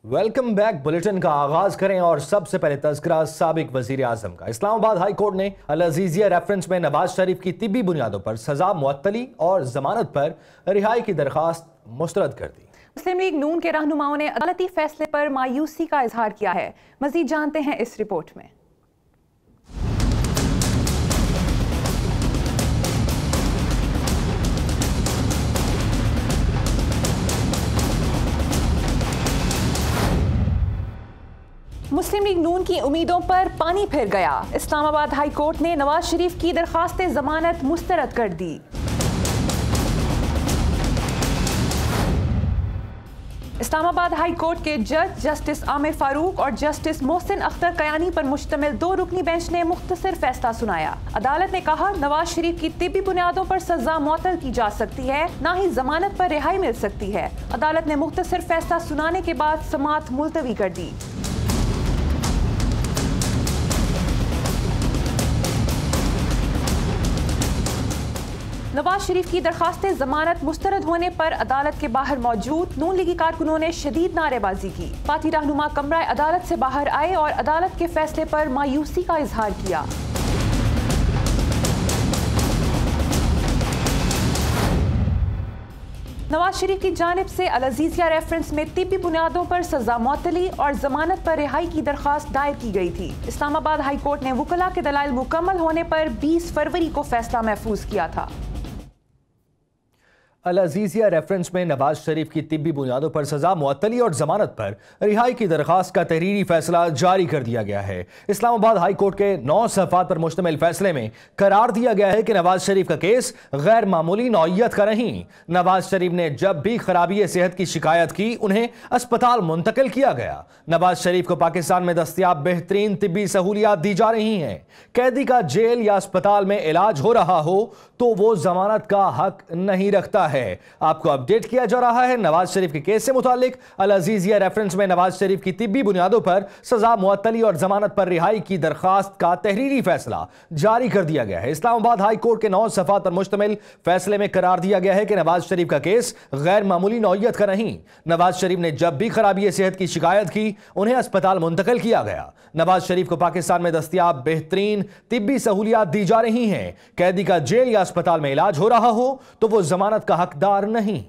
Welcome back. Bulletin का आगाज करें और सबसे पहले तज़किरा साबिक वजीर आजम का। इस्लामाबाद हाई कोर्ट ने अल अजीजिया रेफरेंस में नवाज शरीफ की तिब्बी बुनियादों पर सजा मुअत्तली और जमानत पर रिहाई की दरखास्त मुस्तरद कर दी। मुस्लिम लीग नून के रहनुमाओं ने अदालती फैसले पर मायूसी का इजहार किया है। मजीद जानते हैं इस रिपोर्ट में। मुस्लिम लीग नून की उम्मीदों पर पानी फिर गया। इस्लामाबाद हाई कोर्ट ने नवाज शरीफ की दरखास्त जमानत मुस्तरद कर दी। इस्लामाबाद हाई कोर्ट के जज जस्टिस आमिर फारूक और जस्टिस मोहसिन अख्तर कयानी पर मुश्तमिल 2 रुकनी बेंच ने मुख्तसर फैसला सुनाया। अदालत ने कहा, नवाज शरीफ की तिब्बी बुनियादों पर सजा मुअत्तल की जा सकती है, ना ही जमानत पर रिहाई मिल सकती है। अदालत ने मुख्तसर फैसला सुनाने के बाद समाअत मुलतवी कर दी। नवाज शरीफ की दरखास्त जमानत मुस्तरद होने पर अदालत के बाहर मौजूद नून लीगी कारकुनों ने शदीद नारेबाजी की। पार्टी रहनुमा कमरा अदालत से बाहर आए और अदालत के फैसले पर मायूसी का इजहार किया। नवाज शरीफ की जानिब से अल अजीजिया रेफरेंस में तिब्बी बुनियादों पर सजा मुअत्तली और जमानत पर रिहाई की दरखास्त दायर की गई थी। इस्लामाबाद हाई कोर्ट ने वुकला के दलाइल मुकम्मल होने पर 20 फरवरी को फैसला महफूज किया था। अल अजीजिया रेफरेंस में नवाज शरीफ की तिब्बी बुनियादों पर सजा मुअत्तली और जमानत पर रिहाई की दरखास्त का तहरीरी फैसला जारी कर दिया गया है। इस्लामाबाद हाई कोर्ट के 9 सफ़ात पर मुश्तमिल फैसले में करार दिया गया है कि नवाज शरीफ का केस गैर मामूली नौइयत का नहीं। नवाज शरीफ ने जब भी खराबी सेहत की शिकायत की, उन्हें अस्पताल मुंतकिल किया गया। नवाज शरीफ को पाकिस्तान में दस्तयाब बेहतरीन तिब्बी सहूलियात दी जा रही हैं। कैदी का जेल या अस्पताल में इलाज हो रहा हो तो वो जमानत का हक नहीं रखता है। आपको अपडेट किया जा रहा है नवाज शरीफ के केस से मुतालिक। अल अजीजिया रेफरेंस में नवाज शरीफ की तिब्बी बुनियादों पर सजा मुअत्तली और जमानत पर रिहाई की दरखास्त का तहरीरी फैसला जारी कर दिया गया है। इस्लामाबाद हाई कोर्ट के 9 सफ़ात पर मुश्तमिल फैसले में करार दिया गया है कि नवाज शरीफ का केस गैर मामूली नौइयत का नहीं। नवाज शरीफ ने जब भी खराबी सेहत की शिकायत की, उन्हें अस्पताल मुंतकिल किया गया। नवाज शरीफ को पाकिस्तान में दस्तयाब बेहतरीन तिब्बी सहूलियात दी जा रही हैं। कैदी का जेल या अस्पताल में इलाज हो रहा हो तो वो जमानत का हकदार नहीं।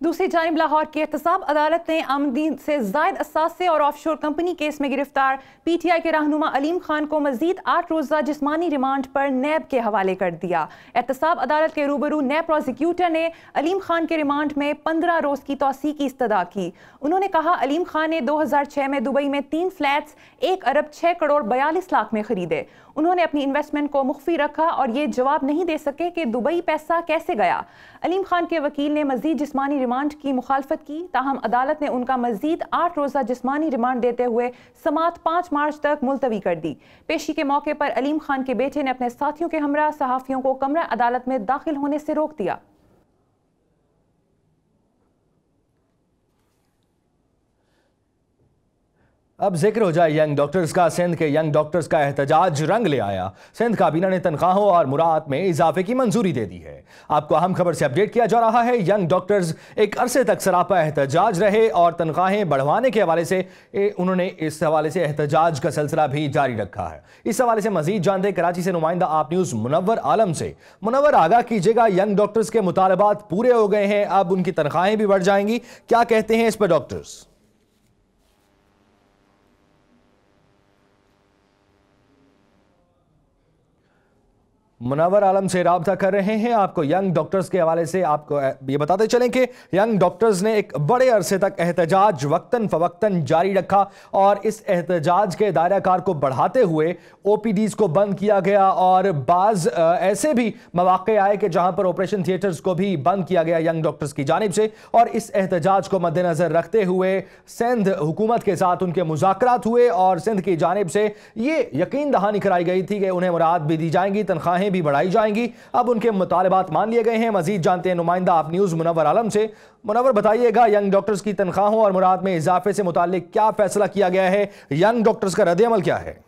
दूसरी जानिब लाहौर की एहतसाब अदालत ने आमदीन से जायद असासे और ऑफशोर कंपनी केस में गिरफ्तार PTI के रहनुमा अलीम खान को मजीद 8 रोज़ा जिस्मानी रिमांड पर नैब के हवाले कर दिया। एहतसाब अदालत के रूबरू नैब प्रोसिक्यूटर ने अलीम खान के रिमांड में 15 रोज़ की तौसीक की इस्तदा की। उन्होंने कहा, अलीम खान ने 2006 में दुबई में 3 फ्लैट्स 1 अरब 6 करोड़ 42 लाख में खरीदे। उन्होंने अपनी इन्वेस्टमेंट को मुख्फी रखा और ये जवाब नहीं दे सके कि दुबई पैसा कैसे गया। अलीम खान के वकील ने मजीद जिस्मानी रिमांड की मुखालफत की, ताहम अदालत ने उनका मजीद 8 रोज़ा जिस्मानी रिमांड देते हुए समाअत 5 मार्च तक मुलतवी कर दी। पेशी के मौके पर अलीम खान के बेटे ने अपने साथियों के हमरा सहाफ़ियों को कमरा अदालत में दाखिल होने से रोक दिया। अब जिक्र हो जाए यंग डॉक्टर्स का। सिंध के यंग डॉक्टर्स का एहतजाज रंग ले आया। सिंध काबीना ने तनख्वाहों और मुराद में इजाफे की मंजूरी दे दी है। आपको अहम खबर से अपडेट किया जा रहा है। यंग डॉक्टर्स एक अरसे तक सरापा एहतजाज रहे और तनख्वाहें बढ़वाने के हवाले से उन्होंने इस हवाले से एहतजाज का सिलसिला भी जारी रखा है। इस हवाले से मजीद जानते कराची से नुमाइंदा आप न्यूज़ मुनव्वर आलम से। मुनव्वर, आगाह कीजिएगा, यंग डॉक्टर्स के मुतालबात पूरे हो गए हैं, अब उनकी तनख्वाहें भी बढ़ जाएंगी, क्या कहते हैं इस पर डॉक्टर्स? मुनव्वर आलम से राब्ता कर रहे हैं। आपको यंग डॉक्टर्स के हवाले से आपको ये बताते चलें कि यंग डॉक्टर्स ने एक बड़े अरसे तक एहतजाज वक्तन फवक्तन जारी रखा और इस एहतजाज के दायरा कार को बढ़ाते हुए OPDs को बंद किया गया और बाज़ ऐसे भी मौक़े आए कि जहां पर ऑपरेशन थिएटर्स को भी बंद किया गया यंग डॉक्टर्स की जानिब से। और इस एहतजाज को मद्देनज़र रखते हुए सिंध हुकूमत के साथ उनके मुज़ाकरात हुए और सिंध की जानिब से ये यकीन दहानी कराई गई थी कि उन्हें मुराद भी दी जाएंगी, तनख्वाहें भी बढ़ाई जाएंगी। अब उनके मुतालबात मान लिए गए हैं। मजीद जानते हैं नुमाइंदा आप न्यूज़ मुनव्वर आलम से। मुनव्वर, बताइएगा, यंग डॉक्टर्स की तनख्वाहों और मुराद में इजाफे से मुताल्लिक क्या फैसला किया गया है? यंग डॉक्टर्स का रद्द-ए-अमल क्या है?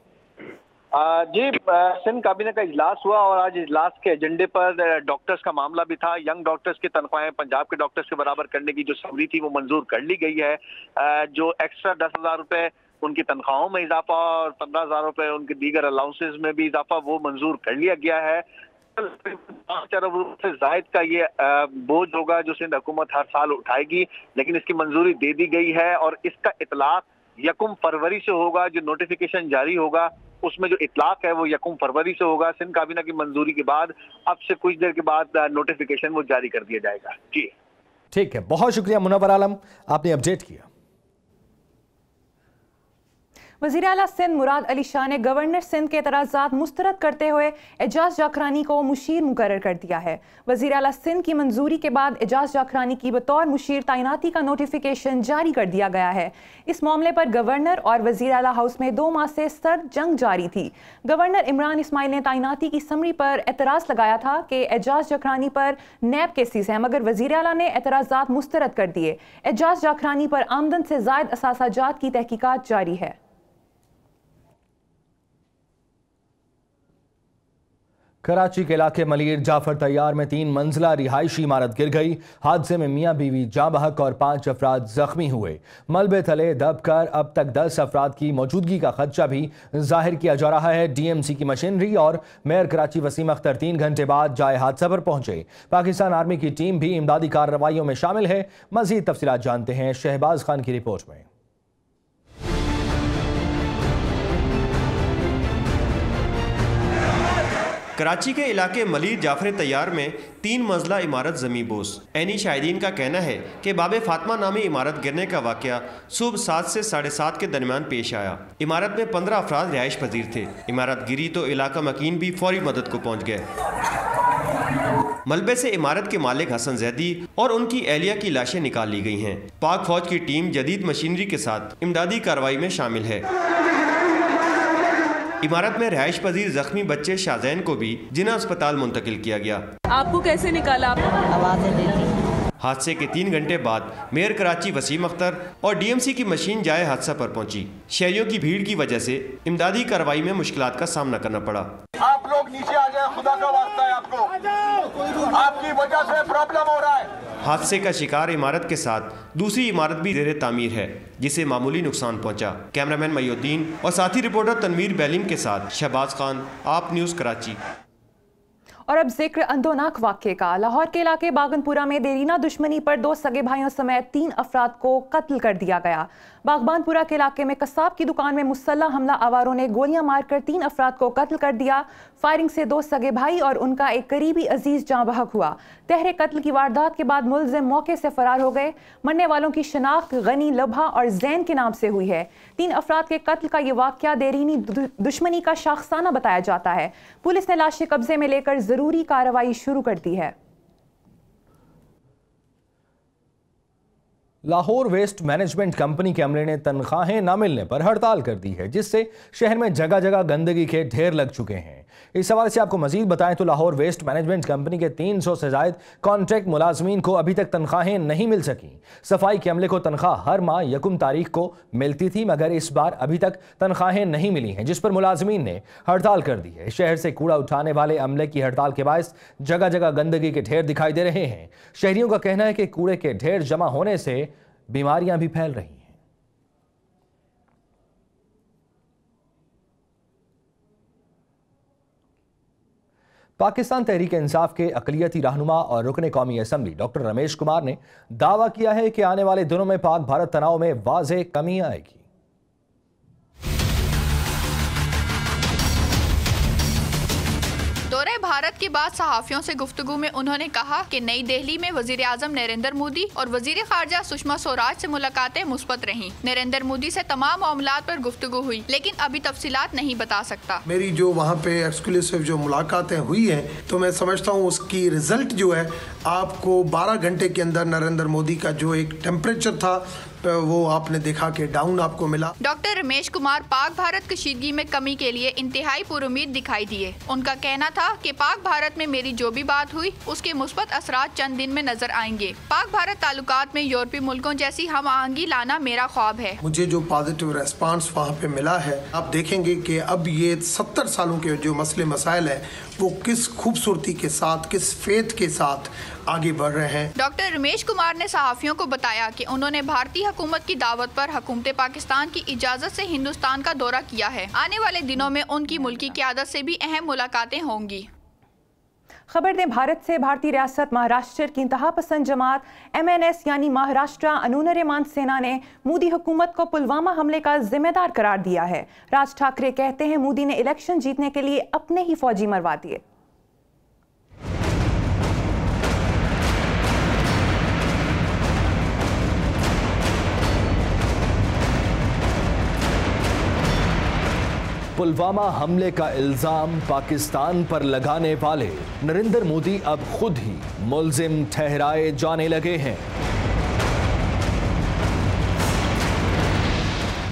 जी, सिंध काबीना का इजलास हुआ और आज इजलास के एजेंडे पर डॉक्टर्स का मामला भी था। यंग डॉक्टर्स की तनख्वाहें पंजाब के डॉक्टर्स के बराबर करने की जो समरी थी वो मंजूर कर ली गई है। जो एक्स्ट्रा 10,000 रुपए उनकी तनख्वाहों में इजाफा और 15,000 रुपए उनके दीगर अलाउंसेस में भी इजाफा वो मंजूर कर लिया गया है। 5 अरब रुपए से जायद का ये बोझ होगा जो सिंध हुकूमत हर साल उठाएगी, लेकिन इसकी मंजूरी दे दी गई है और इसका इतलाक 1 फरवरी से होगा। जो नोटिफिकेशन जारी होगा उसमें जो इतलाक है वो 1 फरवरी से होगा। सिंध काबीना की मंजूरी के बाद अब से कुछ देर के बाद नोटिफिकेशन वो जारी कर दिया जाएगा। जी ठीक है, बहुत शुक्रिया मुनव्वर आलम, आपने अपडेट किया। वज़ीर आला सिंध मुराद अली शाह ने गवर्नर सिंध के एतराज़ात मुस्तरद करते हुए एजाज जाखरानी को मुशीर मुकर्रर कर दिया है। वज़ीर आला सिंध की मंजूरी के बाद एजाज जाखरानी की बतौर मुशीर तैनाती का नोटिफिकेशन जारी कर दिया गया है। इस मामले पर गवर्नर और वज़ीर आला हाउस में 2 माह से सर्द जंग जारी थी। गवर्नर इमरान इस्माइल ने तैनाती की समरी पर एतराज़ लगाया था कि एजाज जाखरानी पर नैब केसेस हैं, मगर वज़ीर आला ने एतराज़ात मुस्तरद कर दिए। एजाज जाखरानी पर आमदन से ज़ायद असासाजात की तहकीकात जारी है। कराची के इलाके मलिर जाफर तैयार में 3 मंजिला रिहायशी इमारत गिर गई। हादसे में मियां बीवी जाँ बहक और 5 अफराद जख्मी हुए। मलबे तले दबकर अब तक 10 अफराद की मौजूदगी का खदशा भी जाहिर किया जा रहा है। DMC की मशीनरी और मेयर कराची वसीम अख्तर 3 घंटे बाद जाए हादसा पर पहुंचे। पाकिस्तान आर्मी की टीम भी इमदादी कार्रवाइयों में शामिल है। मजीद तफसीलात जानते हैं शहबाज खान की रिपोर्ट में। कराची के इलाके मलिर जाफर तैयार में 3 मंजिला इमारत ज़मीं बोस। ऐनी शाहिदीन का कहना है कि बाबे फातिमा नामी इमारत गिरने का वाक़या सुबह 7 से 7:30 के दरमियान पेश आया। इमारत में 15 अफराद रिहाइश पजीर थे। इमारत गिरी तो इलाका मकीन भी फौरी मदद को पहुँच गए। मलबे से इमारत के मालिक हसन जैदी और उनकी एहलिया की लाशें निकाल ली गई हैं। पाक फौज की टीम जदीद मशीनरी के साथ इमदादी कार्रवाई में शामिल है। इमारत में रिहाइश पजीर जख्मी बच्चे शाहजैन को भी जिना अस्पताल मुंतकिल किया गया। आपको कैसे निकाला? हादसे के 3 घंटे बाद मेयर कराची वसीम अख्तर और DMC की मशीन जाए हादसा पर पहुंची। शहरियों की भीड़ की वजह से इमदादी कार्रवाई में मुश्किलात का सामना करना पड़ा। आप लोग नीचे आ जाए, खुदा का वास्ता है, आपको आपकी वजह से प्रॉब्लम हो रहा है। हादसे का शिकार इमारत के साथ दूसरी इमारत भी ज़ेरे तामीर है, जिसे मामूली नुकसान पहुंचा। कैमरामैन मयूद्दीन और साथी रिपोर्टर तनवीर बैलिम के साथ शहबाज खान, आप न्यूज़ कराची। और अब जिक्र अंदोनाक वाक़े का। लाहौर के इलाके बागनपुरा में देरीना दुश्मनी पर 2 सगे भाइयों समेत 3 अफराद को कत्ल कर दिया गया। बागबानपुरा के इलाके में कसाब की दुकान में मुसल्लह हमला आवारों ने गोलियां मारकर 3 अफराद को कत्ल कर दिया। फायरिंग से 2 सगे भाई और उनका एक करीबी अजीज जाँ बहक हुआ। तहरे कत्ल की वारदात के बाद मुलजिम मौके से फरार हो गए। मरने वालों की शनाख्त गनी, लभा और जैन के नाम से हुई है। 3 अफराद के कत्ल का यह वाक़या देरीनी दुश्मनी का शाखसाना बताया जाता है। पुलिस ने लाशें कब्जे में लेकर जरूरी कार्रवाई शुरू कर दी है। लाहौर वेस्ट मैनेजमेंट कंपनी के अमले ने तनख्वाहें न मिलने पर हड़ताल कर दी है, जिससे शहर में जगह जगह गंदगी के ढेर लग चुके हैं। इस हवाले से आपको मजीद बताएं तो लाहौर वेस्ट मैनेजमेंट कंपनी के 300 से जायद कॉन्ट्रैक्ट मुलाजमीन को अभी तक तनख्वाहें नहीं मिल सकी। सफाई के अमले को तनख्वाह हर माह 1 तारीख को मिलती थी, मगर इस बार अभी तक तनख्वाहें नहीं मिली हैं, जिस पर मुलाजमीन ने हड़ताल कर दी है। शहर से कूड़ा उठाने वाले अमले की हड़ताल के बायस जगह जगह गंदगी के ढेर दिखाई दे रहे हैं। शहरियों का कहना है कि कूड़े के ढेर जमा होने से बीमारियां भी फैल रही हैं। पाकिस्तान तहरीक इंसाफ के अक़लियती रहनुमा और रुकने कौमी असम्बली डॉक्टर रमेश कुमार ने दावा किया है कि आने वाले दिनों में पाक भारत तनाव में वाज़ेह कमी आएगी। दौरे भारत के बाद सहाफियों से गुफ्तगू में उन्होंने कहा कि नई दिल्ली में वजीर आजम नरेंद्र मोदी और वजीर खारजा सुषमा स्वराज से मुलाकातें मुस्बत रहीं। नरेंद्र मोदी से तमाम मामलात पर गुफ्तगू हुई, लेकिन अभी तफसीलात नहीं बता सकता। मेरी जो वहाँ पे एक्सक्लूसिव जो मुलाकातें हुई हैं, तो मैं समझता हूँ उसकी रिजल्ट जो है आपको 12 घंटे के अंदर नरेंद्र मोदी का जो एक टेम्परेचर था वो आपने देखा कि डाउन आपको मिला। डॉक्टर रमेश कुमार पाक भारत कशीदगी में कमी के लिए इंतहाई पुरुमीद दिखाई दिए। उनका कहना था कि पाक भारत में मेरी जो भी बात हुई उसके मुस्बत असरात चंद दिन में नजर आएंगे। पाक भारत ताल्लुकात में यूरोपीय मुल्कों जैसी हम आहंगी लाना मेरा ख्वाब है। मुझे जो पॉजिटिव रेस्पॉन्स वहाँ पे मिला है, आप देखेंगे कि अब ये 70 सालों के जो मसले मसाइल है वो किस खूबसूरती के साथ, किस फेथ के साथ आगे बढ़ रहे हैं। डॉक्टर रमेश कुमार ने सहाफियों को बताया कि उन्होंने भारतीय हुकूमत की दावत पर हुकूमत पाकिस्तान की इजाजत से हिंदुस्तान का दौरा किया है। आने वाले दिनों में उनकी मुल्की क़यादत से भी अहम मुलाकातें होंगी। खबर दें भारत से, भारतीय रियासत महाराष्ट्र की इंतहा पसंद जमात MNS यानी महाराष्ट्र अनुनयमान सेना ने मोदी हुकूमत को पुलवामा हमले का जिम्मेदार करार दिया है। राज ठाकरे कहते हैं मोदी ने इलेक्शन जीतने के लिए अपने ही फौजी मरवा दिए। पुलवामा हमले का इल्जाम पाकिस्तान पर लगाने वाले नरेंद्र मोदी अब खुद ही मुल्जिम ठहराए जाने लगे हैं।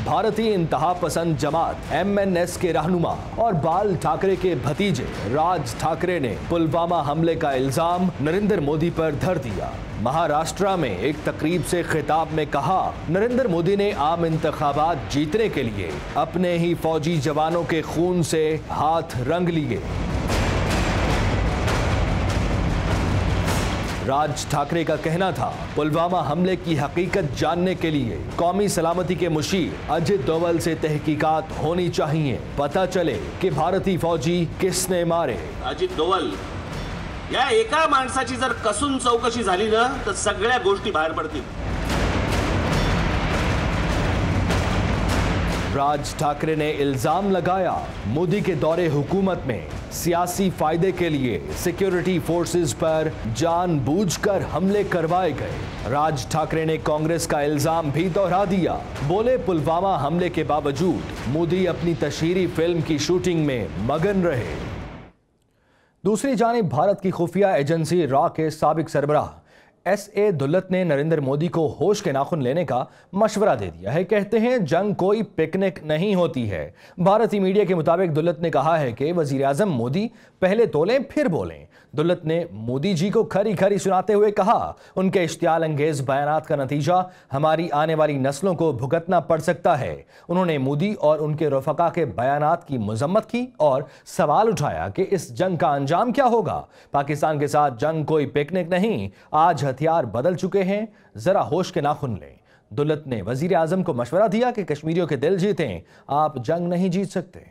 भारतीय इंतहा पसंद जमात MNS के रहनुमा और बाल ठाकरे के भतीजे राज ठाकरे ने पुलवामा हमले का इल्जाम नरेंद्र मोदी पर धर दिया। महाराष्ट्र में एक तकरीब से खिताब में कहा, नरेंद्र मोदी ने आम इंतखाबात जीतने के लिए अपने ही फौजी जवानों के खून से हाथ रंग लिए। राज ठाकरे का कहना था, पुलवामा हमले की हकीकत जानने के लिए कौमी सलामती के मुशीर अजित डोवल से तहकीकात होनी चाहिए। पता चले कि भारतीय फौजी किसने मारे। अजित डोवल या एका माणसाची जर कसून चौकशी झाली ना तर सगळ्या गोष्टी बाहेर पडतील। राज ठाकरे ने इल्जाम लगाया, मोदी के दौरे हुकूमत में सियासी फायदे के लिए सिक्योरिटी फोर्सेस पर जानबूझकर हमले करवाए गए। राज ठाकरे ने कांग्रेस का इल्जाम भी दोहरा दिया। बोले, पुलवामा हमले के बावजूद मोदी अपनी तशहीरी फिल्म की शूटिंग में मगन रहे। दूसरी जानिब भारत की खुफिया एजेंसी रॉ के साबिक सरबराह SA दुल्लत ने नरेंद्र मोदी को होश के नाखुन लेने का मशवरा दे दिया है। कहते हैं जंग कोई पिकनिक नहीं होती है। भारतीय मीडिया के मुताबिक दुल्लत ने कहा है कि वजीर आजम मोदी पहले तोलें फिर बोलें। दुल्लत ने मोदी जी को खरी खरी सुनाते हुए कहा, उनके इश्तियाल अंगेज बयानात का नतीजा हमारी आने वाली नस्लों को भुगतना पड़ सकता है। उन्होंने मोदी और उनके रफका के बयानात की मजम्मत की और सवाल उठाया कि इस जंग का अंजाम क्या होगा। पाकिस्तान के साथ जंग कोई पिकनिक नहीं, आज हथियार बदल चुके हैं, जरा होश के नाखुन लें। दुल्लत ने वजीर आजम को मशवरा दिया कि कश्मीरियों के दिल जीतें, आप जंग नहीं जीत सकते।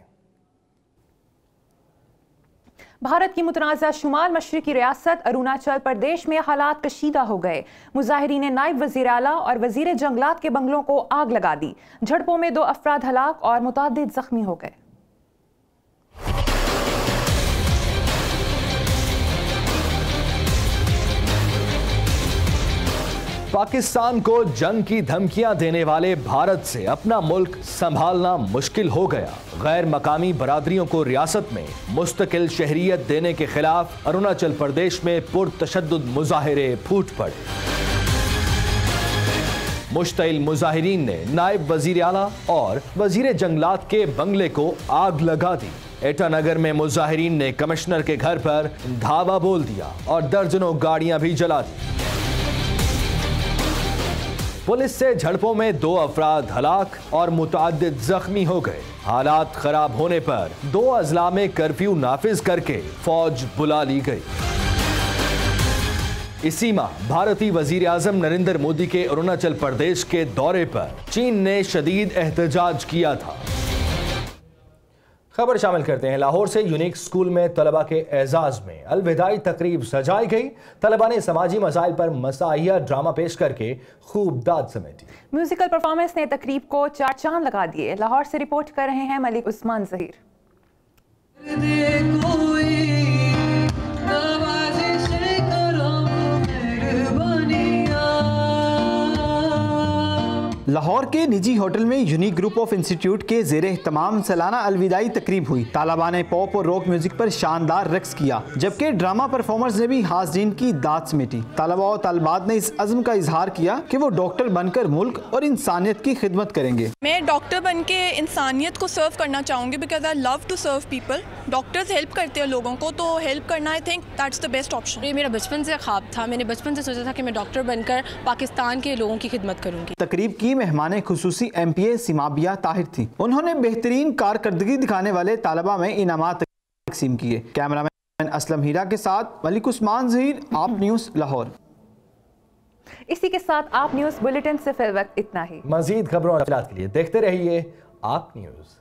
भारत की मुतनाज़ा शुमाल मशरिकी रियासत अरुणाचल प्रदेश में हालात कशीदा हो गए। मुजाहिरीन ने नायब वज़ीर आला और वज़ीर जंगलात के बंगलों को आग लगा दी। झड़पों में 2 अफराद हलाक और मुतअद्दिद जख्मी हो गए। पाकिस्तान को जंग की धमकियां देने वाले भारत से अपना मुल्क संभालना मुश्किल हो गया। गैर मकामी बरादरियों को रियासत में मुस्तकिल शहरियत देने के खिलाफ अरुणाचल प्रदेश में पुरतशद्दुद मुजाहिरे फूट पड़े। मुश्तइल मुजाहिरीन ने नायब वजीर आला और वजीर जंगलात के बंगले को आग लगा दी। एटानगर में मुजाहिरीन ने कमिश्नर के घर पर धावा बोल दिया और दर्जनों गाड़ियां भी जला दी। पुलिस से झड़पों में 2 अफराद हलाक और मुतअद्दिद जख्मी हो गए। हालात खराब होने पर 2 अजला में कर्फ्यू नाफिज करके फौज बुला ली गई। इसी माह भारतीय वजीर आजम नरेंद्र मोदी के अरुणाचल प्रदेश के दौरे पर चीन ने शदीद एहतजाज किया था। खबर शामिल करते हैं। लाहौर से यूनिक स्कूल में तलबा के एजाज में अलविदाई तकरीब सजाई गई। तलबा ने समाजी मसाइल पर मसाहिया ड्रामा पेश करके खूब दाद समेटी। म्यूजिकल परफॉर्मेंस ने तकरीब को 4 चांद लगा दिए। लाहौर से रिपोर्ट कर रहे हैं मलिक उस्मान जहीर। लाहौर के निजी होटल में यूनिक ग्रुप ऑफ इंस्टीट्यूट के ज़ेरे तमाम सालाना अलविदाई तकरीब हुई। तालिबा ने पॉप और रॉक म्यूजिक पर शानदार रक्स किया, जबकि ड्रामा परफॉर्मर्स ने भी हाज़रीन की दाद समेटी। तालिबा और तालिबात ने इस अज़्म का इजहार किया कि वो डॉक्टर बनकर मुल्क और इंसानियत की खिदमत करेंगे। मैं डॉक्टर बन के इंसानियत को सर्व करना चाहूँगी, because I love to serve people. Doctors help करते हैं लोगों को, तो हेल्प करना I think that's the best option. ये मेरा बचपन से ख्वाब था, मैंने बचपन से सोचा था कि मैं डॉक्टर बनकर पाकिस्तान के लोगों की खिदमत करूँगी। तकरीब की मेहमान खुसूसी MPA सिमाबिया ताहिर थी। उन्होंने बेहतरीन कारकर्दगी दिखाने वाले तालिबा में इनामात तकसीम किए। कैमरामैन असलम हीरा के साथ मलिक उस्मान ज़हीर, आप न्यूज़ लाहौर। इसी के साथ आप न्यूज़ बुलेटिन से फिल वक्त इतना ही। मजीद खबरों और के लिए देखते रहिए आप न्यूज़।